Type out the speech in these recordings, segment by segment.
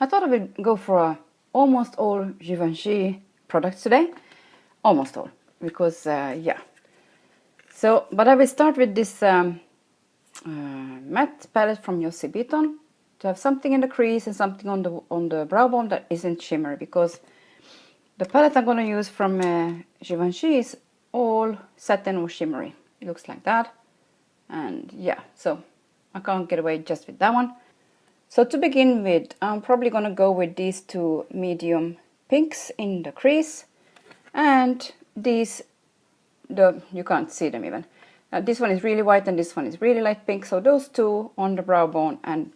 I thought I would go for almost all Givenchy products today. Almost all, because yeah. So, but I will start with this matte palette from Josie Beaton to have something in the crease and something on the brow bone that isn't shimmery, because the palette I'm going to use from Givenchy is all satin or shimmery. It looks like that. And yeah, so I can't get away just with that one. So to begin with, I'm probably going to go with these two medium pinks in the crease. And these, you can't see them even. This one is really white and this one is really light pink. So those two on the brow bone, and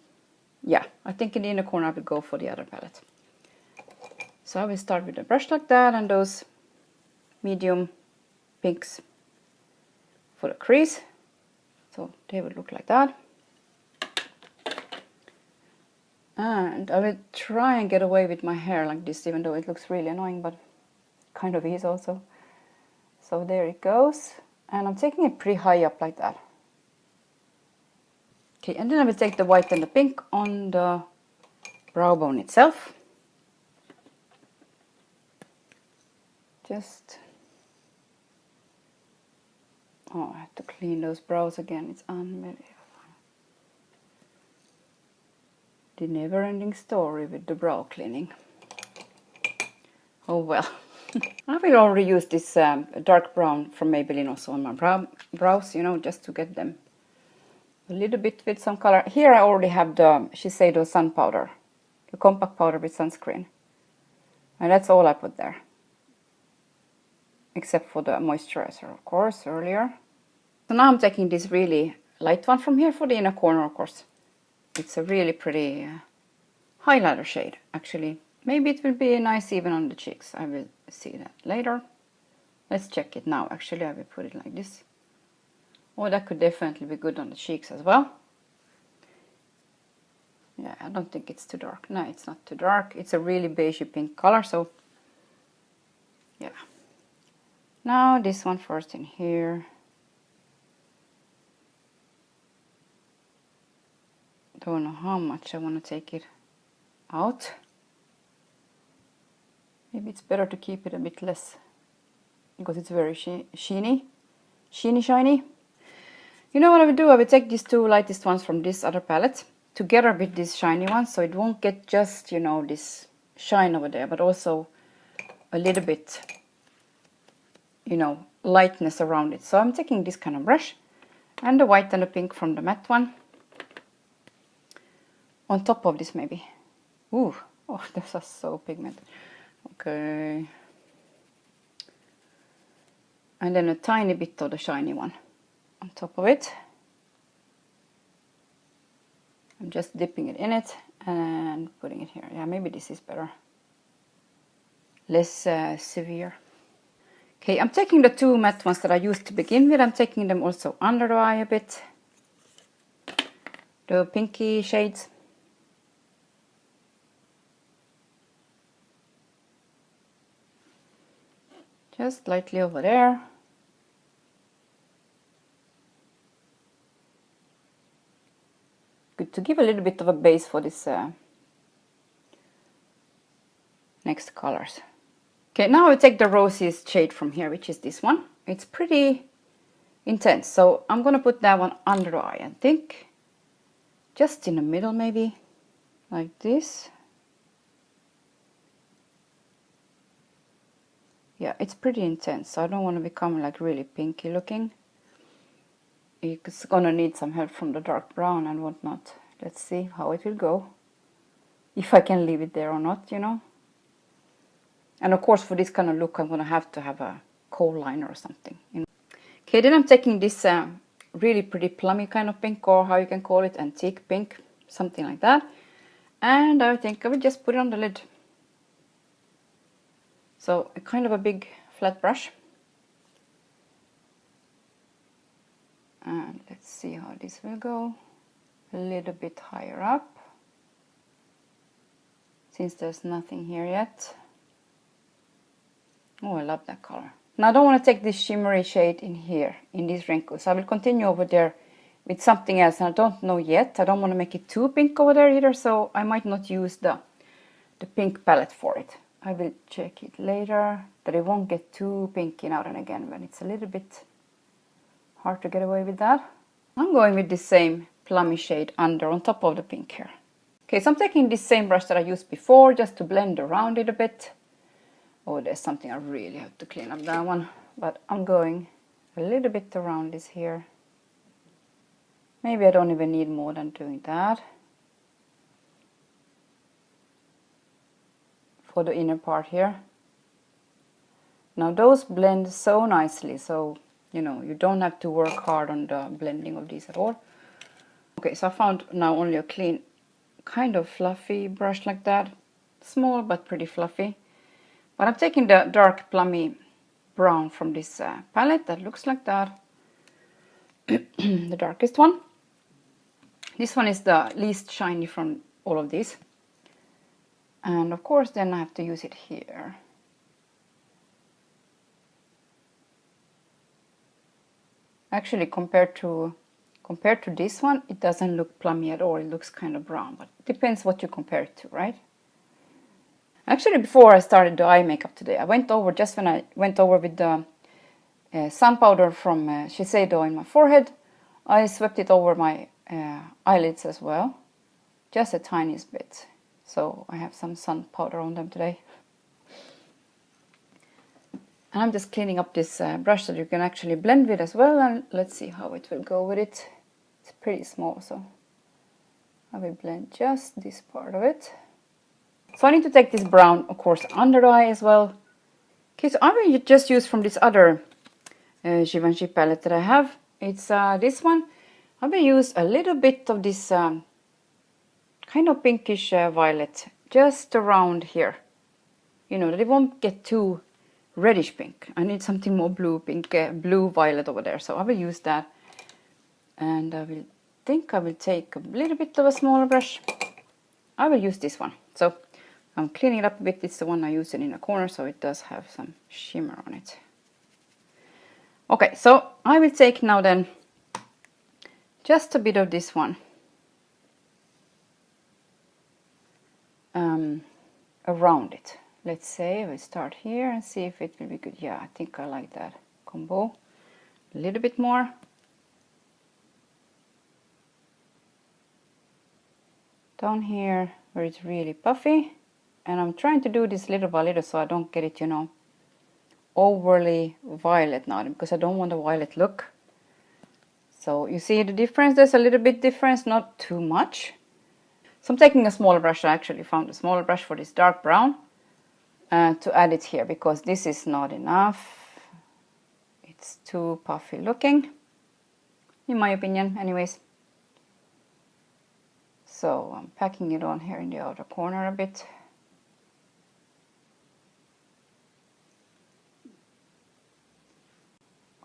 yeah, I think in the inner corner I will go for the other palette. So I will start with a brush like that and those medium pinks for the crease. So they would look like that. And I will try and get away with my hair like this, even though it looks really annoying, but kind of is also. So there it goes. And I'm taking it pretty high up like that. Okay, and then I will take the white and the pink on the brow bone itself. Just, oh, I have to clean those brows again. It's unbelievable. The never-ending story with the brow cleaning. Oh well. I will already use this dark brown from Maybelline also on my brows, you know, just to get them a little bit with some color. Here I already have the Shiseido sun powder, the compact powder with sunscreen. And that's all I put there. Except for the moisturizer, of course, earlier. So now I'm taking this really light one from here for the inner corner, of course. It's a really pretty highlighter shade, actually. Maybe it will be nice even on the cheeks. I will see that later. Let's check it now. Actually, I will put it like this. Oh, that could definitely be good on the cheeks as well. Yeah, I don't think it's too dark. No, it's not too dark. It's a really beigey pink color, so yeah. Now this one first in here. Don't know how much I want to take it out. Maybe it's better to keep it a bit less, because it's very shiny. You know what I will do? I will take these two lightest ones from this other palette together with this shiny one, so it won't get just, you know, this shine over there, but also a little bit, you know, lightness around it. So I'm taking this kind of brush and the white and the pink from the matte one on top of this maybe. Ooh, oh, this is so pigmented. Okay. And then a tiny bit of the shiny one on top of it. I'm just dipping it in it and putting it here. Yeah, maybe this is better. Less severe. Okay, I'm taking the two matte ones that I used to begin with. I'm taking them also under the eye a bit. The pinky shades. Just lightly over there. Good to give a little bit of a base for this next colors. Okay, now I take the rosiest shade from here, which is this one. It's pretty intense, so I'm gonna put that one under the eye, I think. Just in the middle maybe, like this. Yeah, it's pretty intense, so I don't want to become like really pinky looking. It's gonna need some help from the dark brown and whatnot. Let's see how it will go. If I can leave it there or not, you know. And of course for this kind of look I'm gonna have to have a kohl liner or something. You know? Okay, then I'm taking this really pretty plummy kind of pink, or how you can call it, antique pink, something like that. And I think I will just put it on the lid. So a kind of a big flat brush. And let's see how this will go. A little bit higher up, since there's nothing here yet. Oh, I love that color. Now I don't want to take this shimmery shade in here, in these wrinkles. I will continue over there with something else, and I don't know yet. I don't want to make it too pink over there either, so I might not use the the pink palette for it. I will check it later, that it won't get too pinky now and again when it's a little bit hard to get away with that. I'm going with the same plummy shade under on top of the pink here. Okay, so I'm taking this same brush that I used before just to blend around it a bit. Oh, there's something I really have to clean up, that one. But I'm going a little bit around this here. Maybe I don't even need more than doing that. For the inner part here. Now those blend so nicely, so you know, you don't have to work hard on the blending of these at all. Okay, so I found now only a clean, kind of fluffy brush like that. Small but pretty fluffy. But I'm taking the dark plummy brown from this palette that looks like that. The darkest one. This one is the least shiny from all of these. And of course then I have to use it here. Actually compared to this one, it doesn't look plummy at all. It looks kind of brown, but it depends what you compare it to, right? Actually, before I started the eye makeup today, I went over, just when I went over with the sun powder from Shiseido in my forehead, I swept it over my eyelids as well, just a tiniest bit. So I have some sun powder on them today. And I'm just cleaning up this brush that you can actually blend with as well, and let's see how it will go with it. It's pretty small, so I will blend just this part of it. So I need to take this brown, of course, under the eye as well. Okay, so I will just use from this other Givenchy palette that I have. It's this one. I will use a little bit of this kind of pinkish violet just around here. You know, that it won't get too reddish pink. I need something more blue pink, blue violet over there. So I will use that. And I will take a little bit of a smaller brush. I will use this one. So I'm cleaning it up a bit. It's the one I use it in a corner, so it does have some shimmer on it. Okay, so I will take now then just a bit of this one around it. Let's say we start here and see if it will be good. Yeah, I think I like that combo. A little bit more. Down here where it's really puffy. And I'm trying to do this little by little so I don't get it, you know, overly violet now, because I don't want a violet look. So you see the difference? There's a little bit difference, not too much. So I'm taking a smaller brush. I actually found a smaller brush for this dark brown to add it here, because this is not enough. It's too puffy looking, in my opinion, anyways. So I'm packing it on here in the outer corner a bit.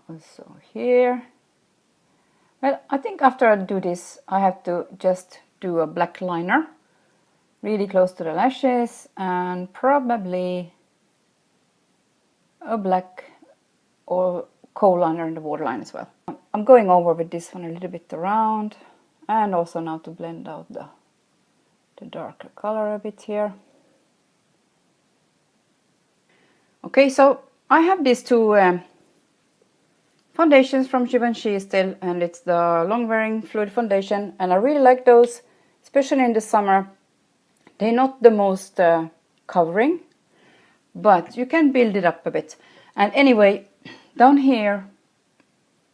Also here. Well, I think after I do this, I have to just do a black liner really close to the lashes, and probably a black or kohl liner in the waterline as well. I'm going over with this one a little bit around, and also now to blend out the darker color a bit here. Okay, so I have these two foundations from Givenchy still, and it's the long wearing fluid foundation, and I really like those, especially in the summer. They're not the most covering, but you can build it up a bit. And anyway, down here,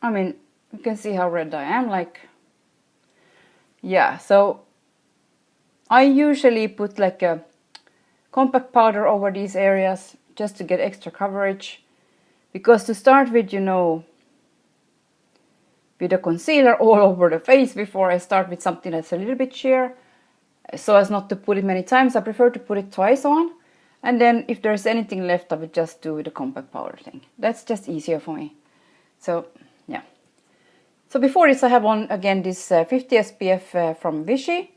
I mean, you can see how red I am, like, yeah, so I usually put like a compact powder over these areas just to get extra coverage, because to start with, you know, with a concealer all over the face before I start with something that's a little bit sheer, so as not to put it many times, I prefer to put it twice on, and then if there's anything left, I would just do the compact powder thing. That's just easier for me. So yeah. So before this I have on again this 50 SPF from Vichy.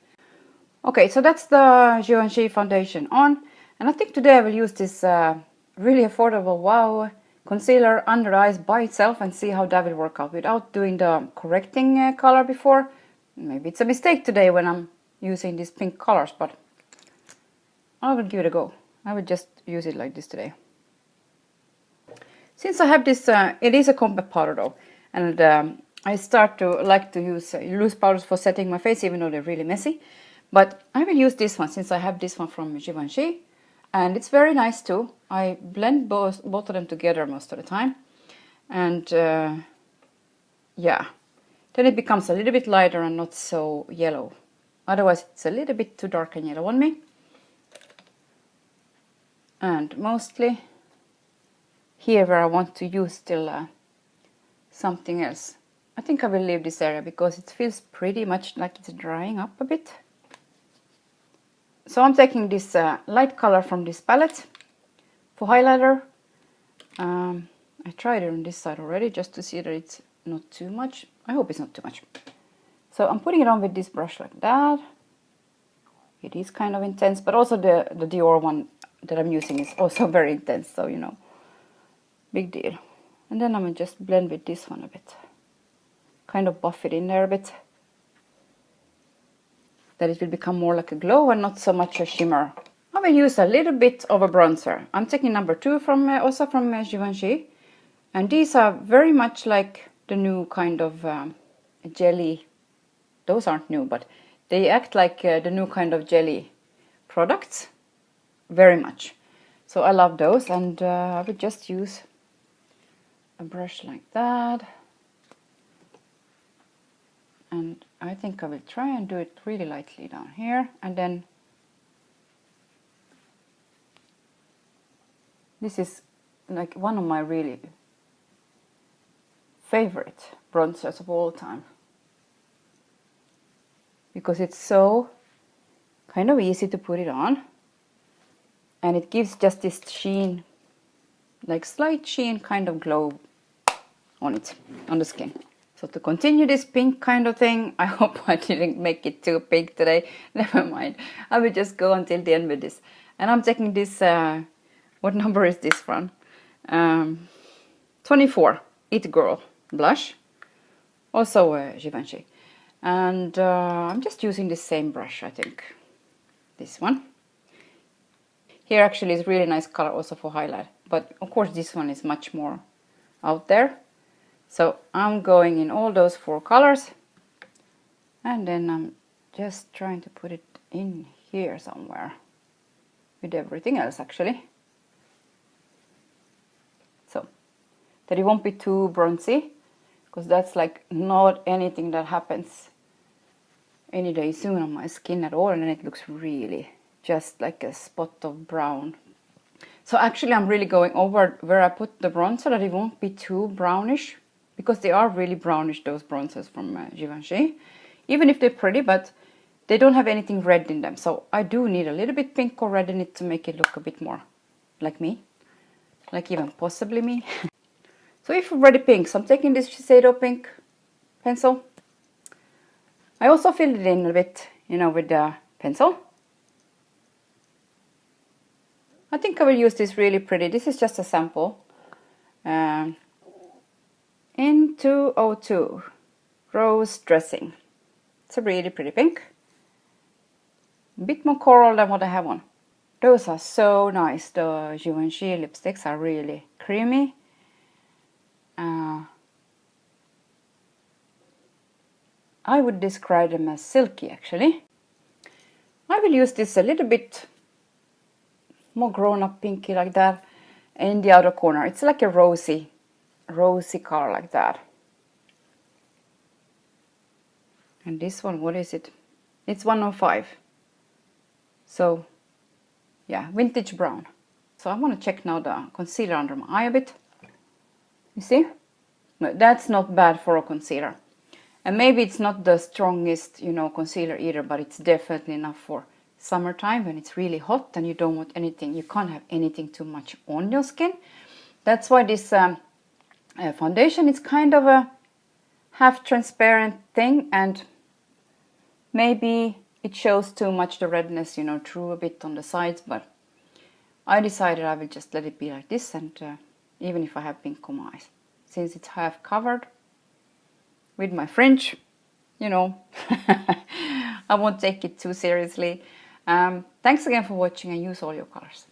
Okay, so that's the Givenchy foundation on, and I think today I will use this really affordable Wow concealer under the eyes by itself and see how that will work out without doing the correcting color before. Maybe it's a mistake today when I'm using these pink colors, but I will give it a go. I will just use it like this today. Since I have this, it is a compact powder though, and I start to like to use loose powders for setting my face, even though they're really messy. But I will use this one since I have this one from Givenchy, and it's very nice too. I blend both of them together most of the time, and yeah, then it becomes a little bit lighter and not so yellow. Otherwise, it's a little bit too dark and yellow on me. And mostly here where I want to use still something else. I think I will leave this area because it feels pretty much like it's drying up a bit. So I'm taking this light color from this palette for highlighter. I tried it on this side already just to see that it's not too much. I hope it's not too much. So I'm putting it on with this brush like that. It is kind of intense, but also the Dior one that I'm using is also very intense, so you know, big deal. And then I'm going to just blend with this one a bit. Kind of buff it in there a bit. That it will become more like a glow and not so much a shimmer. I will use a little bit of a bronzer. I'm taking number 2 from also from Givenchy. And these are very much like the new kind of jelly. Those aren't new, but they act like the new kind of jelly products. Very much. So I love those, and I would just use a brush like that. And I think I will try and do it really lightly down here, and then this is like one of my really favorite bronzers of all time, because it's so kind of easy to put it on, and it gives just this sheen, like slight sheen kind of glow on it, on the skin. So to continue this pink kind of thing, I hope I didn't make it too pink today. Never mind. I will just go until the end with this. And I'm taking this, what number is this from? 24, It Girl blush. Also Givenchy. And I'm just using the same brush, I think. This one. Here actually is really nice color also for highlight. But of course this one is much more out there. So I'm going in all those 4 colors, and then I'm just trying to put it in here somewhere with everything else actually. So that it won't be too bronzy, because that's like not anything that happens any day soon on my skin at all, and then it looks really just like a spot of brown. So actually I'm really going over where I put the bronzer that it won't be too brownish. Because they are really brownish, those bronzers from Givenchy. Even if they're pretty, but they don't have anything red in them. So I do need a little bit pink or red in it to make it look a bit more like me. Like even possibly me. So if you're ready pink, so I'm taking this Shiseido pink pencil. I also filled it in a bit, you know, with the pencil. I think I will use this really pretty. This is just a sample. In 202 Rose Dressing. It's a really pretty pink. A bit more coral than what I have on. Those are so nice. The Givenchy lipsticks are really creamy. I would describe them as silky actually. I will use this a little bit more grown up pinky like that in the outer corner. It's like a rosy color like that. And this one, what is it? It's 105. So yeah, vintage brown. So I want to check now the concealer under my eye a bit. You see? No, that's not bad for a concealer. And maybe it's not the strongest, you know, concealer either, but it's definitely enough for summertime when it's really hot and you don't want anything, you can't have anything too much on your skin. That's why this foundation is kind of a half transparent thing, and maybe it shows too much the redness, you know, through a bit on the sides, but I decided I will just let it be like this, and even if I have pink on my eyes, since it's half covered with my fringe, you know, I won't take it too seriously. Thanks again for watching, and use all your colors.